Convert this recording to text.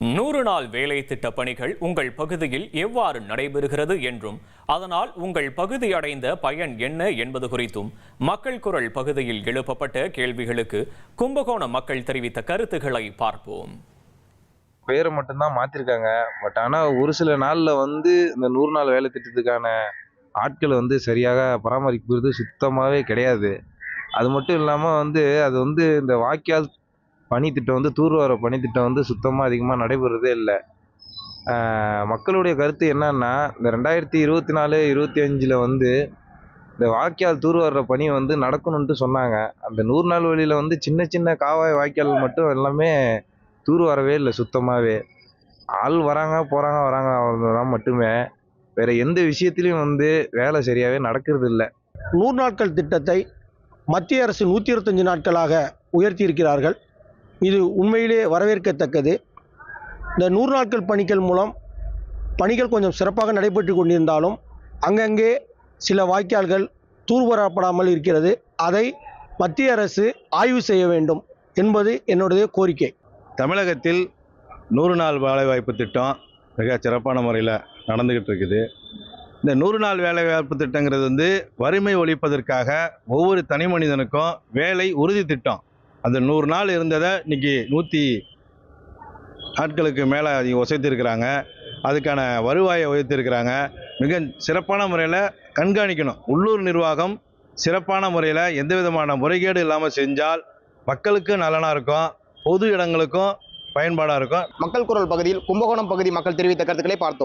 100 நாள் வேலை திட்ட பணிகள் உங்கள் பகுதியில் எவ்வாறு நடைபெறுகிறது என்றும் அதனால் உங்கள் பகுதி அடைந்த பயன் என்ன என்பது குறித்தும் மக்கள் குரல் பகுதியில் எழுப்பப்பட்ட கேள்விகளுக்கு கும்பகோணம் மக்கள் தெரிவித்த கருத்துக்களை பார்ப்போம். பேரை மட்டும்தான் மாத்திருக்காங்க. பட் ஆனால் ஒரு சில நாளில் இந்த 100 நாள் வேலை திட்டத்துக்கான ஆட்கள் சரியாக பராமரிக்கிறது சுத்தமாகவே கிடையாது. அது மட்டும் இல்லாமல் அது இந்த வாய்க்கால் பணித்திட்டம் தூர்வார பணித்திட்டம் சுத்தமாக அதிகமாக நடைபெறதே இல்லை. மக்களுடைய கருத்து என்னன்னா, இந்த 2024, 25 இந்த வாய்க்கால் தூர்வார பணி நடக்கணும்ட்டு சொன்னாங்க. அந்த 100 நாள் வழியில் சின்ன சின்ன காவாய் வாய்க்கால் மட்டும் எல்லாமே தூர்வாரவே இல்லை சுத்தமாகவே. ஆள் வராங்க போகிறாங்க வராங்க அவ்வளோதான் மட்டுமே. வேற எந்த விஷயத்திலையும் வேலை சரியாகவே நடக்கிறது இல்லை. 100 நாட்கள் திட்டத்தை மத்திய அரசு 125 நாட்களாக உயர்த்தியிருக்கிறார்கள். இது உண்மையிலே வரவேற்கத்தக்கது. இந்த 100 நாட்கள் பணிகள் மூலம் பணிகள் கொஞ்சம் சிறப்பாக நடைபெற்று கொண்டிருந்தாலும் அங்கங்கே சில வாய்க்கால்கள் தூர்வாரப்படாமல் இருக்கிறது. அதை மத்திய அரசு ஆய்வு செய்ய வேண்டும் என்பது என்னுடைய கோரிக்கை. தமிழகத்தில் 100 நாள் வேலைவாய்ப்பு திட்டம் மிக சிறப்பான முறையில் நடந்துக்கிட்டு இருக்குது. இந்த 100 நாள் வேலைவாய்ப்பு திட்டங்கிறது வறுமை ஒழிப்பதற்காக ஒவ்வொரு தனி மனிதனுக்கும் வேலை உறுதி திட்டம். அந்த 100 நாள் இருந்ததை இன்னைக்கு 100 நாட்களுக்கு மேலே அதை உசைத்திருக்கிறாங்க. அதுக்கான வருவாயை உயர்த்திருக்கிறாங்க. மிக சிறப்பான முறையில் கண்காணிக்கணும். உள்ளூர் நிர்வாகம் சிறப்பான முறையில் எந்த விதமான முறைகேடு இல்லாமல் செஞ்சால் மக்களுக்கு நலனாக இருக்கும், பொது இடங்களுக்கும் பயன்பாடாக இருக்கும். மக்கள் குரல் பகுதியில் கும்பகோணம் பகுதி மக்கள் தெரிவித்த கருத்துக்களை பார்த்தோம்.